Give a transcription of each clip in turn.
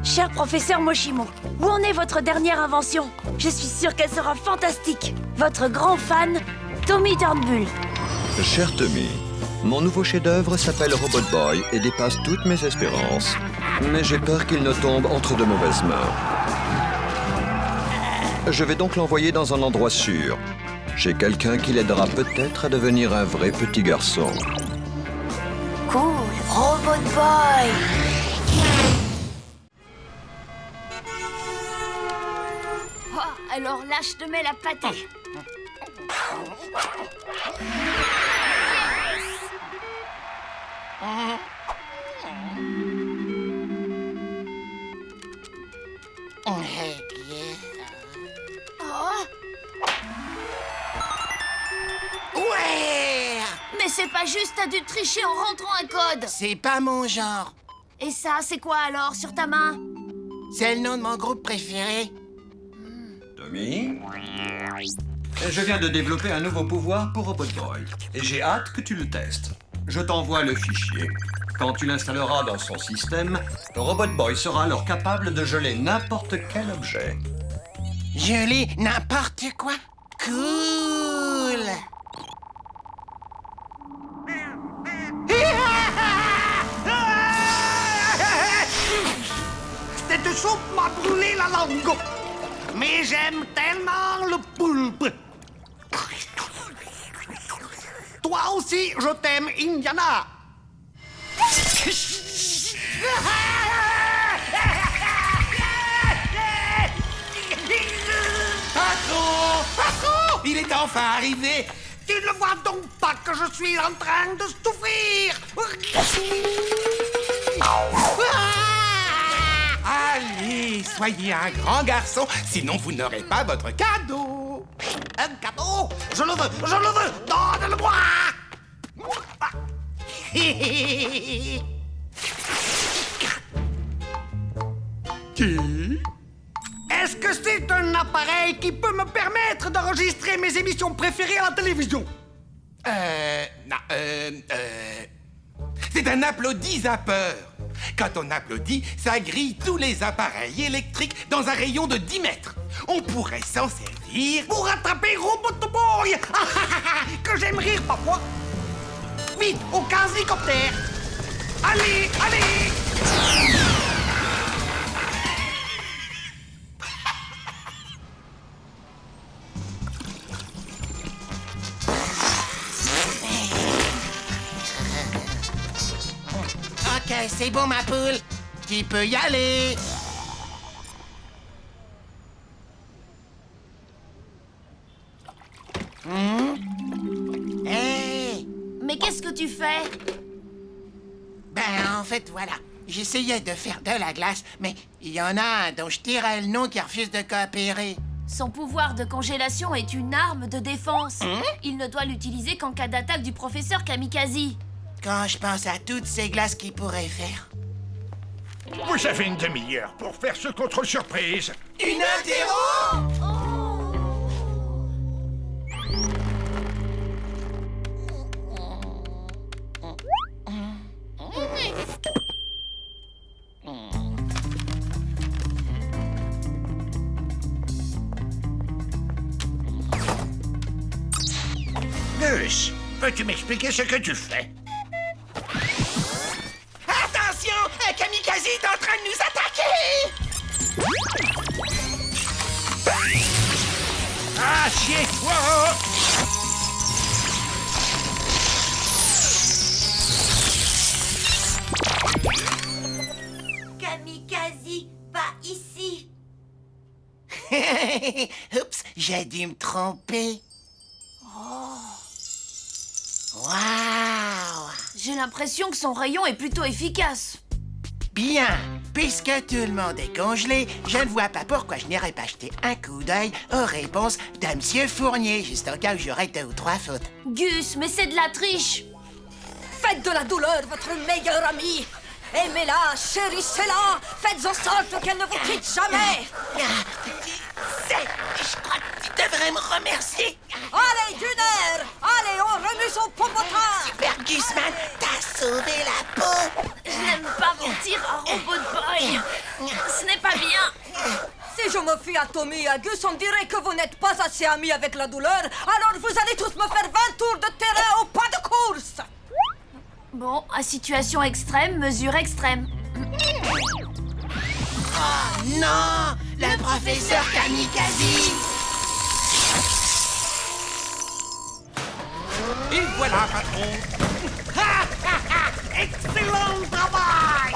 Cher professeur Moshimo, où en est votre dernière invention? Je suis sûre qu'elle sera fantastique. Votre grand fan, Tommy Turnbull. Cher Tommy, mon nouveau chef-d'œuvre s'appelle Robot Boy et dépasse toutes mes espérances. Mais j'ai peur qu'il ne tombe entre de mauvaises mains. Je vais donc l'envoyer dans un endroit sûr. Chez quelqu'un qui l'aidera peut-être à devenir un vrai petit garçon. Cool, Robot Boy. Oh, alors là, je te mets la pâtée. Ouais! Mais c'est pas juste, t'as dû tricher en rentrant un code. C'est pas mon genre. Et ça, c'est quoi alors, sur ta main? C'est le nom de mon groupe préféré. Tommy, je viens de développer un nouveau pouvoir pour Robot Boy et j'ai hâte que tu le testes. Je t'envoie le fichier. Quand tu l'installeras dans son système, Robot Boy sera alors capable de geler n'importe quel objet. Geler n'importe quoi. Cool! Cette soupe m'a brûlé la langue. Mais j'aime tellement le poulpe. Toi aussi, je t'aime, Indiana. Patron! Patron! Il est enfin arrivé! Tu ne vois donc pas que je suis en train de souffrir. Allez, soyez un grand garçon, sinon vous n'aurez pas votre cadeau. Un cadeau? Je le veux, je le veux. Donne-le-moi. Est-ce que c'est un appareil qui peut me permettre d'enregistrer mes émissions préférées à la télévision? Non, c'est un applaudisapeur. Quand on applaudit, ça grille tous les appareils électriques dans un rayon de 10 mètres. On pourrait s'en servir Pour attraper Robot Boy. Que j'aime rire parfois. Vite, au quasi-coptère. Allez, allez. Ok, c'est bon, ma poule. Tu peux y aller. Hey! Mais qu'est-ce que tu fais? Ben, en fait, voilà. J'essayais de faire de la glace, mais il y en a un dont je tirais le nom qui refuse de coopérer. Son pouvoir de congélation est une arme de défense. Il ne doit l'utiliser qu'en cas d'attaque du professeur Kamikaze. Quand je pense à toutes ces glaces qu'il pourrait faire. Vous avez une demi-heure pour faire ce contrôle surprise. Une interro! Gus, peux-tu m'expliquer ce que tu fais? Attention! Un kamikaze est en train de nous attaquer! Assieds-toi! Kamikaze, pas ici. Oups, j'ai dû me tromper. Waouh! J'ai l'impression que son rayon est plutôt efficace. Bien, puisque tout le monde est congelé, je ne vois pas pourquoi je n'irais pas jeter un coup d'œil aux réponses de Monsieur Fournier, juste au cas où j'aurais 2 ou 3 fautes. Gus, mais c'est de la triche. Faites de la douleur votre meilleure amie. Aimez-la, chérissez-la. Faites en sorte qu'elle ne vous quitte jamais. Je crois que tu devrais me remercier. Allez, Gunner. Allez, on remue son popotin. Super Gusman, t'as sauvé la peau. Je n'aime pas mentir à Robot Boy. je me fie à Tommy et à Gus, on dirait que vous n'êtes pas assez amis avec la douleur, alors vous allez tous me faire 20 tours de terrain au pas de course. Bon, à situation extrême, mesure extrême. Oh non! Le professeur Kamikaze! Et voilà, patron. Excellent travail!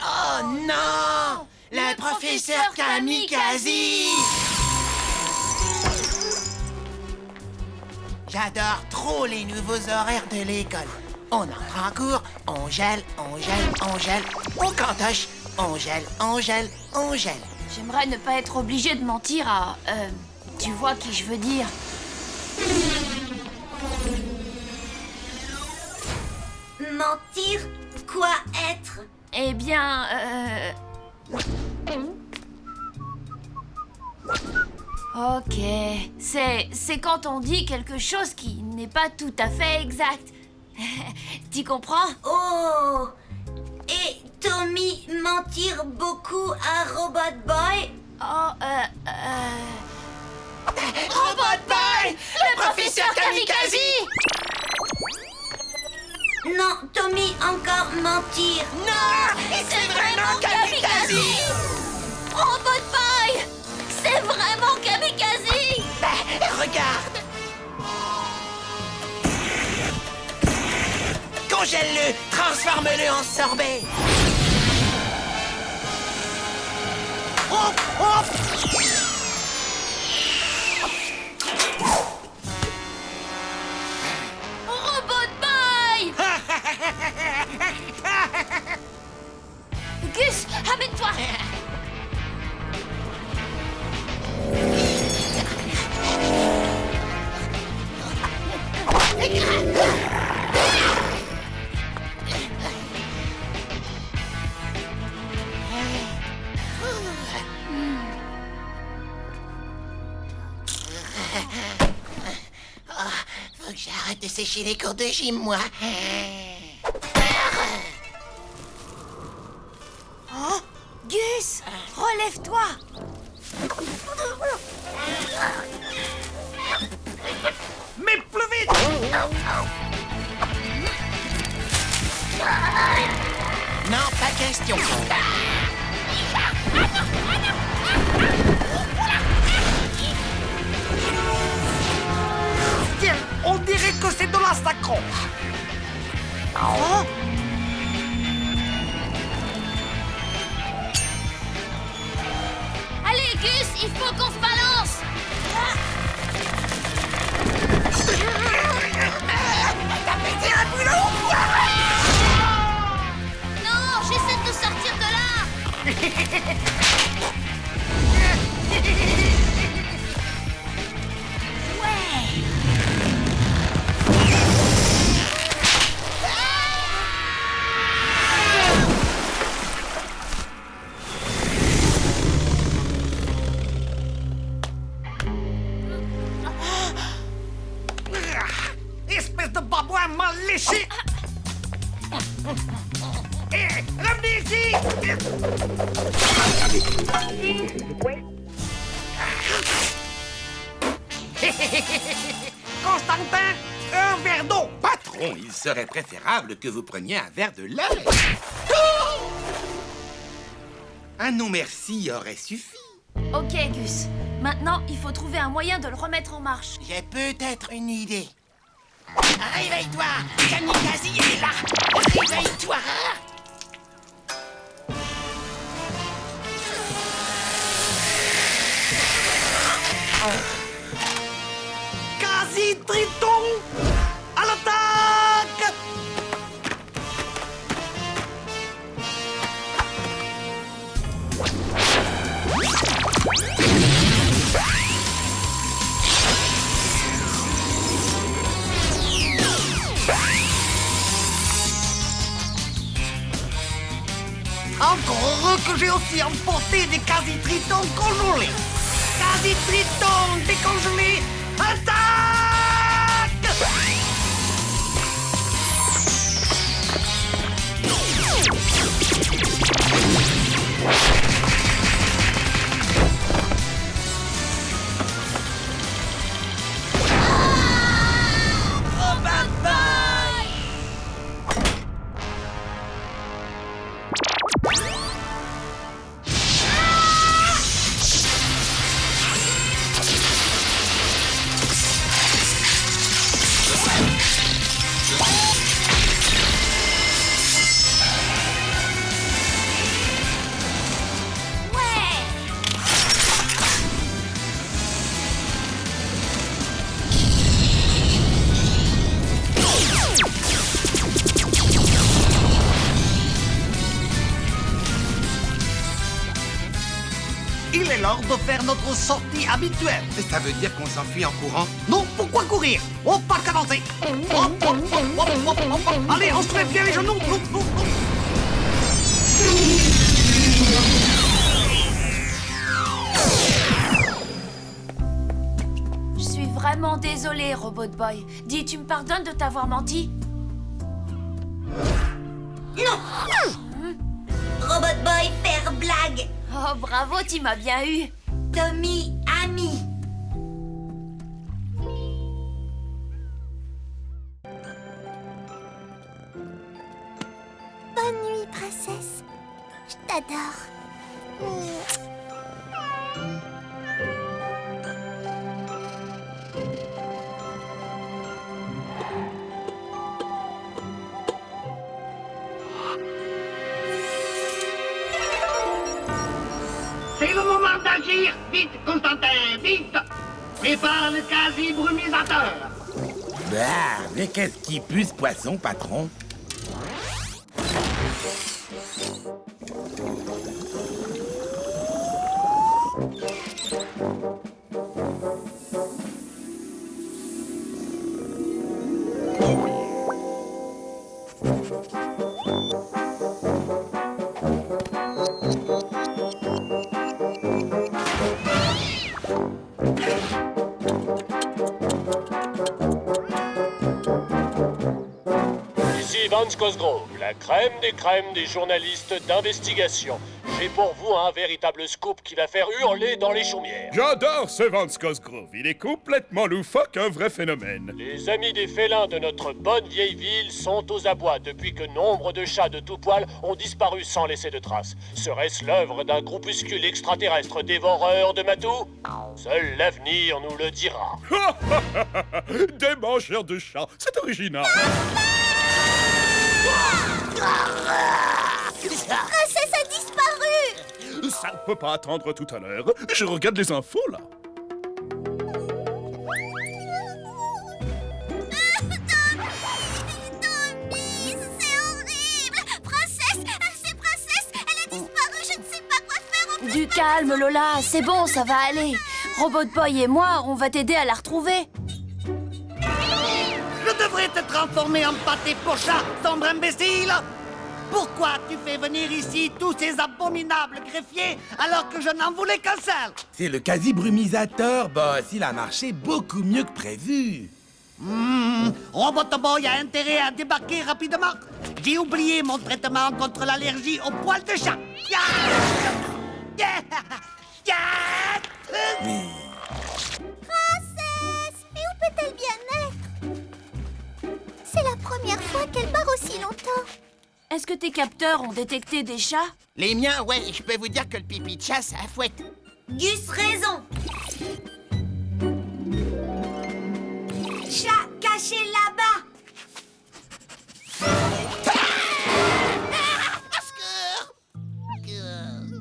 Oh non! Le professeur Kamikaze! J'adore trop les nouveaux horaires de l'école. On entre en cours, on gèle, on gèle, on gèle, on cantoche, on gèle, on gèle, on gèle. J'aimerais ne pas être obligée de mentir à... tu vois qui je veux dire. Mentir? Quoi être? Eh bien, Ok, c'est quand on dit quelque chose qui n'est pas tout à fait exact. Tu comprends? Oh! Et Tommy mentir beaucoup à Robot Boy? Oh, Robot Boy! Le professeur Kamikaze! Non, Tommy encore mentir. Non! C'est vraiment Kamikaze! Robot Boy! C'est vraiment Kamikaze! Regarde! Congèle-le! Transforme-le en sorbet! Oh! Oh! Robot Boy! Gus, amène-toi! Faut que j'arrête de sécher les cours de gym, moi. Oh, Gus, relève-toi! Mais plus vite! Non, pas question. Tiens, on dirait que c'est de la s'accroche. Allez, Gus, il faut qu'on se balance! Non, j'essaie de te sortir de là! Ouais! Espèce de babouin mal léché! Hé, revenez ici! Constantin, un verre d'eau! Patron, il serait préférable que vous preniez un verre de lait. Un non merci aurait suffi. Ok, Gus. Maintenant, il faut trouver un moyen de le remettre en marche. J'ai peut-être une idée. Réveille-toi! Kamikaze est là! Réveille-toi! Quasi-triton! À l'attaque! Encore heureux que j'ai aussi emporté des quasi-tritons congelés. Quasi-tritons décongelés, attaque! alors de faire notre sortie habituelle. Ça veut dire qu'on s'enfuit en courant? Non, pourquoi courir? On part qu'avancer. Hop, hop, hop, hop, hop, hop, hop. Allez, on se lève bien les genoux. Hop, hop, hop. Je suis vraiment désolée, Robot Boy. Dis, tu me pardonnes de t'avoir menti? Robot Boy, faire blague. Oh, bravo, tu m'as bien eu. Tommy, ami. Bonne nuit, princesse. Je t'adore. C'est le moment d'agir. Vite, Constantin, vite. Prépare le quasi-brumisateur. Bah, mais qu'est-ce qui pue ce poisson, patron? Ici Vance Cosgrove, la crème des journalistes d'investigation. J'ai pour vous un véritable scoop qui va faire hurler dans les chaumières. J'adore ce Vance Cosgrove. Il est complètement loufoque, un vrai phénomène. Les amis des félins de notre bonne vieille ville sont aux abois depuis que nombre de chats de tout poil ont disparu sans laisser de traces. Serait-ce l'œuvre d'un groupuscule extraterrestre dévoreur de matou? Seul l'avenir nous le dira. Des mangeurs de chats, c'est original. Princesse a disparu. Ça ne peut pas attendre tout à l'heure. Je regarde les infos, là. Tommy, c'est horrible. Princesse, elle a disparu. Je ne sais pas quoi faire. Du calme, Lola, c'est bon, ça va aller. Robot Boy et moi, on va t'aider à la retrouver. Je devrais te transformer en pâté pour chat, sombre imbécile. Pourquoi tu fais venir ici tous ces abominables greffiers alors que je n'en voulais qu'un seul? C'est le quasi-brumisateur, boss. Il a marché beaucoup mieux que prévu. Robot Boy a intérêt à débarquer rapidement. J'ai oublié mon traitement contre l'allergie aux poils de chat. Princesse, mais où peut-elle bien être? C'est la première fois qu'elle part aussi longtemps. Est-ce que tes capteurs ont détecté des chats? Les miens, ouais, je peux vous dire que le pipi de chat, ça fouette. Gus raison. Chat caché là-bas.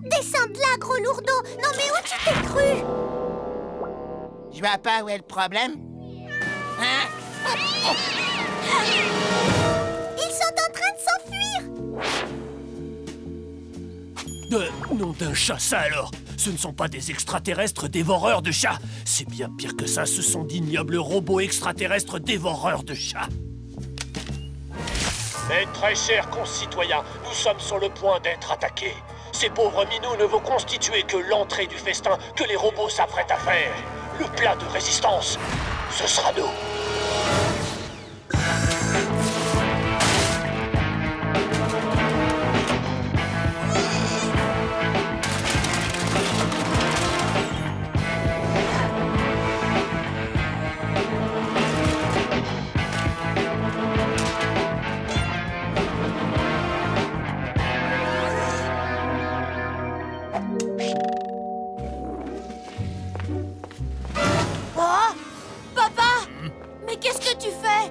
Descends de là, gros lourdeau. Non mais où tu t'es cru? Je vois pas où est le problème. Hein? Ils sont en train de s'enfuir. Nom d'un chat, ça alors! Ce ne sont pas des extraterrestres dévoreurs de chats! C'est bien pire que ça, ce sont d'ignobles robots extraterrestres dévoreurs de chats! Mes très chers concitoyens, nous sommes sur le point d'être attaqués. Ces pauvres minous ne vont constituer que l'entrée du festin que les robots s'apprêtent à faire. Le plat de résistance, ce sera nous.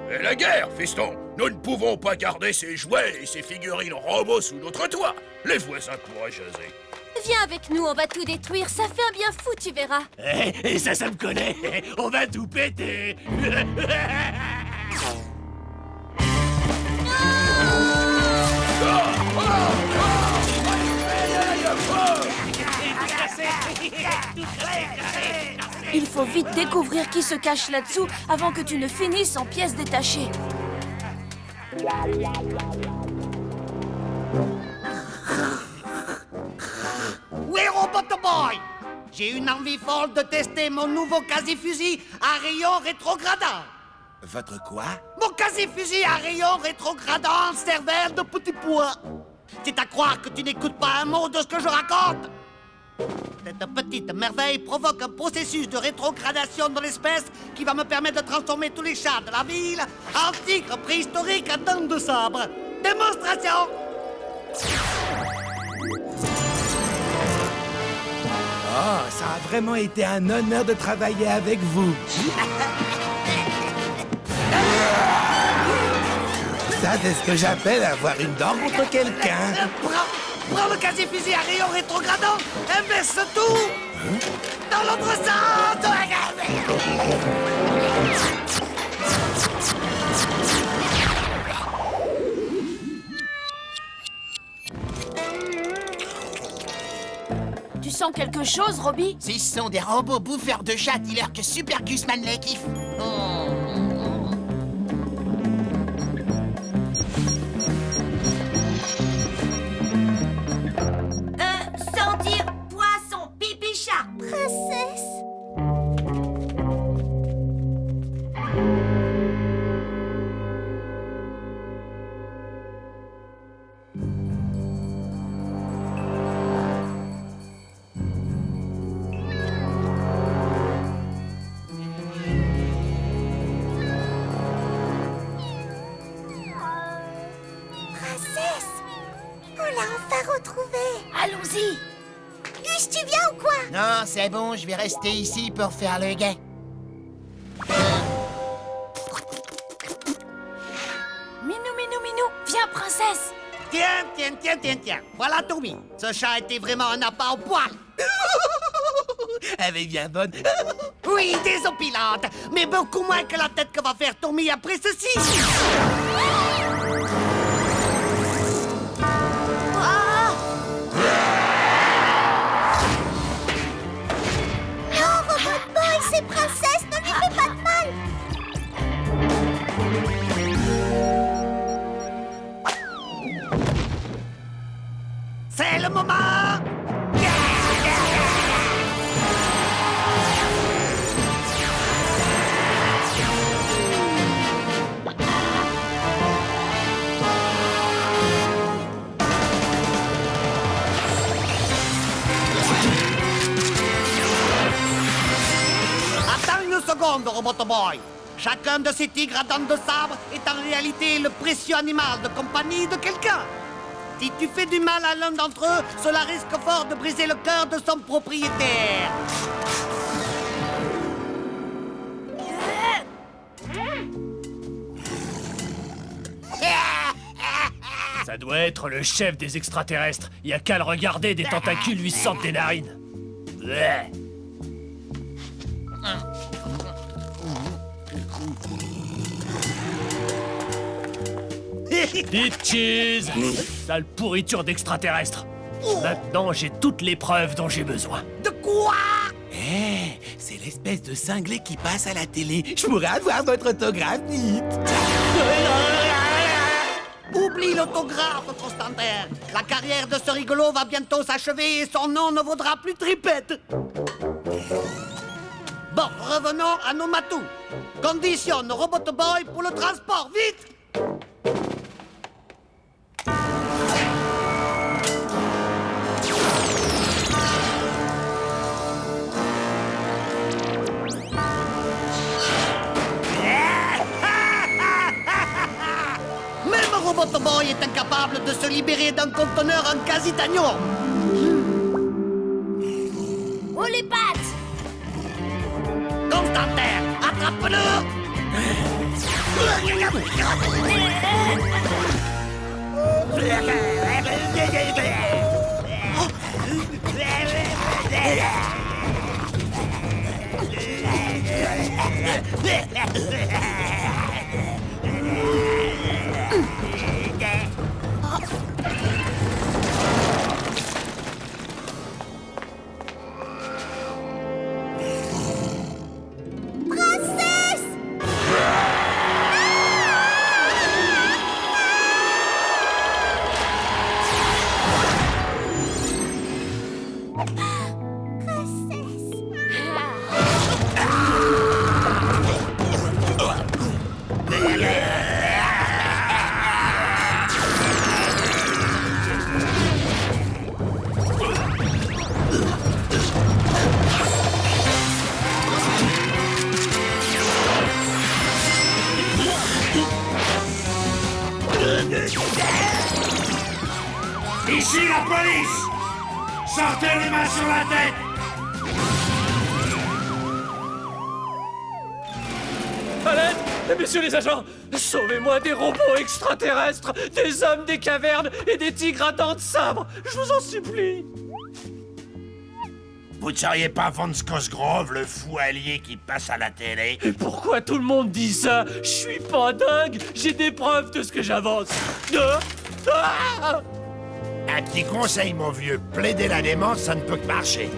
Et la guerre, fiston! Nous ne pouvons pas garder ces jouets et ces figurines robots sous notre toit! Les voisins pourraient jaser. Viens avec nous, on va tout détruire. Ça fait un bien fou, tu verras. Et ça me connaît! On va tout péter! faut vite découvrir qui se cache là-dessous avant que tu ne finisses en pièces détachées. Où est Robot Boy? J'ai une envie folle de tester mon nouveau quasi-fusil à rayon rétrogradant. Votre quoi? Mon quasi-fusil à rayon rétrogradant cervelle de petit pois. C'est à croire que tu n'écoutes pas un mot de ce que je raconte. Cette petite merveille provoque un processus de rétrogradation de l'espèce qui va me permettre de transformer tous les chats de la ville en tigres préhistoriques à dents de sabre. Démonstration! Oh, ça a vraiment été un honneur de travailler avec vous. Ça, c'est ce que j'appelle avoir une dent contre quelqu'un. Prends le quasi-fusil à rayon rétrogradant, inverse tout dans l'autre sens. Tu sens quelque chose, Robbie? Ce sont des robots bouffeurs de chats, dis-leur que Super Gusman les kiffe. Sans dire poisson, pipi, chat. Princesse. Allons-y! Gus, tu viens ou quoi? Non, c'est bon, je vais rester ici pour faire le gain. Minou, viens, princesse! Tiens. Voilà Tommy. Ce chat était vraiment un appât au poil. Elle est bien bonne. Oui, désopilante, mais beaucoup moins que la tête que va faire Tommy après ceci. Non, Robot Boy, c'est Princesse, ne lui fais pas de mal. C'est le moment. Attends une seconde, Robot Boy. Chacun de ces tigres à dents de sabre est en réalité le précieux animal de compagnie de quelqu'un. Si tu fais du mal à l'un d'entre eux, cela risque fort de briser le cœur de son propriétaire. Ça doit être le chef des extraterrestres. Y a qu'à le regarder, des tentacules lui sortent des narines. Bleh. Bitches! Sale pourriture d'extraterrestres. Maintenant, j'ai toutes les preuves dont j'ai besoin. De quoi? Eh, c'est l'espèce de cinglé qui passe à la télé. Je pourrais avoir votre autographe, vite. Oublie l'autographe, Constantin. La carrière de ce rigolo va bientôt s'achever et son nom ne vaudra plus tripette. Bon, revenons à nos matous. Conditionne Robot Boy pour le transport, vite! Même Robot Boy est incapable de se libérer d'un conteneur en quasi-titanium. Oh, les pattes! Constantin, attrape-le! Ici la police! Sortez les mains sur la tête! À l'aide, messieurs les agents, sauvez-moi des robots extraterrestres, des hommes des cavernes et des tigres à dents de sabre. Je vous en supplie. Vous ne seriez pas Von Skosgrove, le fou allié qui passe à la télé? Et pourquoi tout le monde dit ça? Je suis pas dingue, j'ai des preuves de ce que j'avance. Un petit conseil, mon vieux, plaider la démence, ça ne peut que marcher.